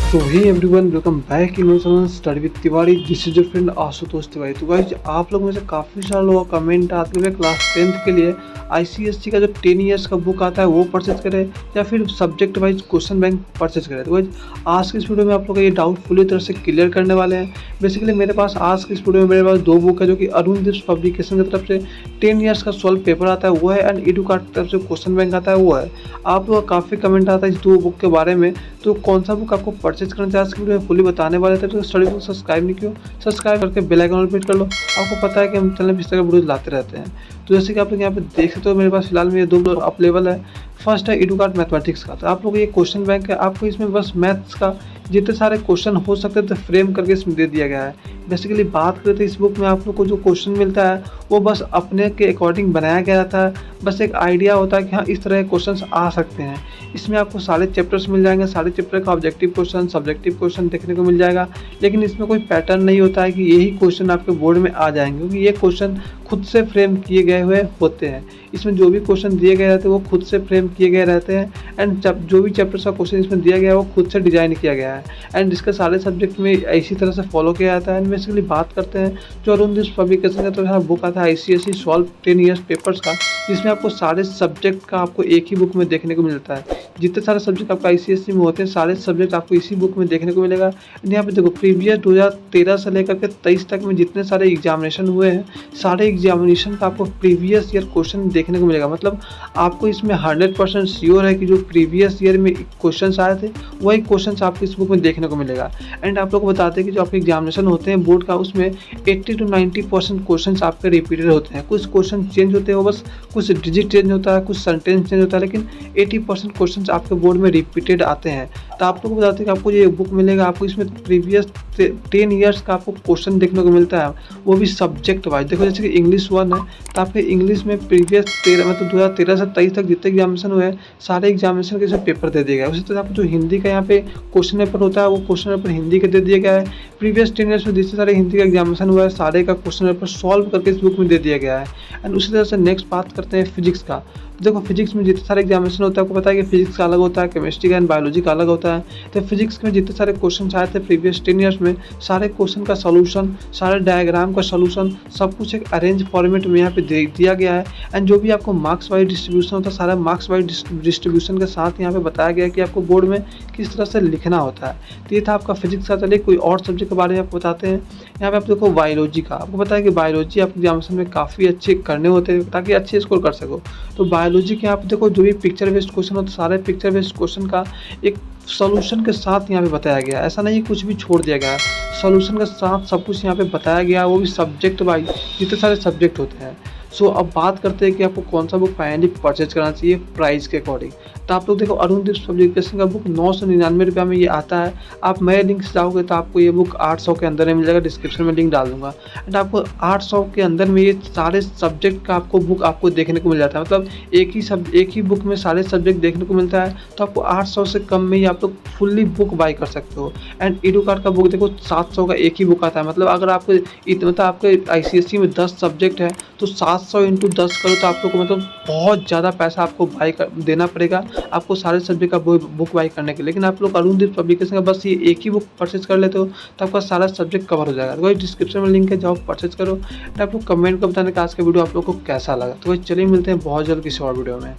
तो hey everyone, welcome back in channel study with Tiwari. This is your friend Ashutosh Tiwari. तो guys, आप लोग में से काफ़ी सारे लोगों का कमेंट आते हुए क्लास 10th के लिए आईसीएससी का जो 10 ईयर्स का बुक आता है वो परचेज करें या फिर subject wise question bank purchase करें। तो गाइस, आज की इस वीडियो में आप लोग का ये डाउट पूरी तरह से क्लियर करने वाले हैं। बेसिकली मेरे पास आज की इस वीडियो में मेरे पास दो बुक है जो कि अरुण दिप्स पब्लिकेशन की तरफ से 10 ईयर्स का सॉल्व पेपर आता है वो है, एंड एडुकार्ड की तरफ से क्वेश्चन बैंक आता है वो है। आप लोग काफ़ी कमेंट आता है इस दो बुक के बारे में, तो कौन सा बुक आपको परचेज करना चाहिए आज की वीडियो में फुली बताने वाले थे। तो स्टडी बुक सब्सक्राइब नहीं किया, सब्सक्राइब करके बेल आइकन पर क्लिक कर लो। आपको पता है कि हम चैनल में इस तरह वीडियो लाते रहते हैं। तो जैसे कि आप लोग यहाँ पे देख सकते हो, मेरे पास फिलहाल में ये दो अवेलेबल है। फर्स्ट है एडुकार्ड मैथमेटिक्स का। तो आप लोग ये क्वेश्चन बैंक है, आपको इसमें बस मैथ्स का जितने सारे क्वेश्चन हो सकते थे फ्रेम करके इसमें दे दिया गया है। बेसिकली बात करें तो इस बुक में आप लोग को जो क्वेश्चन मिलता है वो बस अपने के अकॉर्डिंग बनाया गया रहता है। बस एक आइडिया होता है कि हाँ इस तरह के क्वेश्चन आ सकते हैं। इसमें आपको सारे चैप्टर्स मिल जाएंगे, सारे चैप्टर का ऑब्जेक्टिव क्वेश्चन, सब्जेक्टिव क्वेश्चन देखने को मिल जाएगा। लेकिन इसमें कोई पैटर्न नहीं होता है कि यही क्वेश्चन आपके बोर्ड में आ जाएंगे, क्योंकि ये क्वेश्चन खुद से फ्रेम किए गए हुए होते हैं। इसमें जो भी क्वेश्चन दिए गए रहते हैं वो खुद से फ्रेम किए गए रहते हैं, एंड जो भी चैप्टर्स का क्वेश्चन इसमें दिया गया है वो खुद से डिजाइन किया गया है, एंड इसके सारे सब्जेक्ट में इसी तरह से फॉलो किया जाता है। एंड बेसिकली बात करते हैं जो अरुण दिप्स पब्लिकेशन का तो बुक आता है आईसीएसई सॉल्व 10 ईयर्स पेपर्स का, जिसमें आपको सारे सब्जेक्ट का आपको एक ही बुक में देखने को मिलता है। जितने सारे सब्जेक्ट आपका आईसीएसई में होते हैं सारे सब्जेक्ट आपको इसी बुक में देखने को मिलेगा। यहाँ पे देखो, प्रीवियस 2013 से लेकर के 23 तक में जितने सारे एग्जामिनेशन हुए हैं सारे एग्जामिनेशन का आपको प्रीवियस ईयर क्वेश्चन देखने को मिलेगा। मतलब आपको इसमें 100% श्योर है कि जो प्रीवियस ईयर में क्वेश्चन आए थे वही क्वेश्चन आपको इस बुक में देखने को मिलेगा। एंड आप लोग को बताते हैं कि जो आपके एग्जामिनेशन होते हैं बोर्ड का, उसमें 80 to 90% क्वेश्चन आपके रिपीटेड होते हैं। कुछ क्वेश्चन चेंज होते हैं, वो बस कुछ डिजिट चेंज होता है, कुछ सेंटेंस चेंज होता है, लेकिन 80% क्वेश्चन आपके बोर्ड में रिपीटेड आते हैं। तो आप लोग को बताते हैं कि आपको ये बुक मिलेगा, आपको इसमें प्रीवियस 10 ईयर्स का आपको क्वेश्चन देखने को मिलता है, वो भी सब्जेक्ट वाइज। देखो जैसे कि इंग्लिश 1 है तो आपके इंग्लिश में प्रीवियस 2013 से 23 तक जितने एग्जामिनेशन हुए हैं सारे एग्जामिनेशन के इसमें पेपर दे दिया गया है। उसी तरह आपको जो हिंदी का यहाँ पे क्वेश्चन पेपर होता है वो क्वेश्चन पेपर हिंदी के दे दिया गया है। प्रीवियस 10 ईयर्स में जितने सारे हिंदी का एग्जामिनेशन हुआ है सारे का क्वेश्चन पेपर सॉल्व करके इस बुक में दे दिया गया है। एंड उसी तरह से नेक्स्ट बात करते हैं फिजिक्स का। देखो फिजिक्स में जितने सारे एग्जामिनेशन होता है आपको पता है कि फिजिक्स का अलग होता है, केमिस्ट्री का एंड बायोलॉजी का अलग होता है। तो फिजिक्स में जितने सारे क्वेश्चन आए थे प्रीवियस 10 ईयर्स में सारे क्वेश्चन का सॉल्यूशन, सारे डायग्राम का सॉल्यूशन, सब कुछ एक अरेंज फॉर्मेट में यहाँ पे दे दिया गया है। एंड जो भी आपको मार्क्स वाइज डिस्ट्रीब्यूशन होता है सारा मार्क्स वाइज डिस्ट्रीब्यूशन के साथ यहाँ पे बताया गया है कि आपको बोर्ड में किस तरह से लिखना होता है। तो ये था आपका फिजिक्स का। चलिए कोई और सब्जेक्ट के बारे में आपको बताते हैं। यहाँ पे आप देखो बायोलॉजी का, आपको पता है कि बायोलॉजी आपके एग्जामिनेशन में काफ़ी अच्छे करने होते हैं ताकि अच्छे स्कोर कर सको। तो बायोलॉजी के यहाँ पे देखो जो भी पिक्चर बेस्ड क्वेश्चन होता है सारे पिक्चर बेस्ड क्वेश्चन का एक सॉल्यूशन के साथ यहाँ पे बताया गया है। ऐसा नहीं कुछ भी छोड़ दिया गया है, सॉल्यूशन के साथ सब कुछ यहाँ पे बताया गया है, वो भी सब्जेक्ट वाइज जितने सारे सब्जेक्ट होते हैं। सो अब बात करते हैं कि आपको कौन सा बुक फाइनली परचेज करना चाहिए प्राइस के अकॉर्डिंग। तो आप लोग देखो अरुण दिप्स पब्लिकेशन का बुक 999 रुपये में ये आता है। आप मेरे लिंक से जाओगे तो आपको ये बुक 800 के अंदर में मिल जाएगा, डिस्क्रिप्शन में लिंक डाल दूंगा। एंड आपको 800 के अंदर में ये सारे सब्जेक्ट का आपको बुक आपको देखने को मिल जाता है। मतलब एक ही बुक में सारे सब्जेक्ट देखने को मिलता है। तो आपको 800 से कम में ही आप लोग फुल्ली बुक बाई कर सकते हो। एंड एडुकार्ड का बुक देखो 700 का एक ही बुक आता है। मतलब अगर आपको मतलब आपके आईसीएसई में 10 सब्जेक्ट है तो 700 × 10 करो तो आप लोग को मतलब बहुत ज़्यादा पैसा आपको देना पड़ेगा आपको सारे सब्जेक्ट का बुक बाई करने के लिए। लेकिन आप लोग अरुण दिप्स पब्लिकेशन का बस ये एक ही बुक परचेज कर लेते हो तो आपका सारा सब्जेक्ट कवर हो जाएगा। तो वही डिस्क्रिप्शन में लिंक है, जाओ परचेज करो। आप लोग कमेंट कर बताने का आज का वीडियो आप लोग को कैसा लगा। तो वही चलिए मिलते हैं बहुत जल्द किसी और वीडियो में।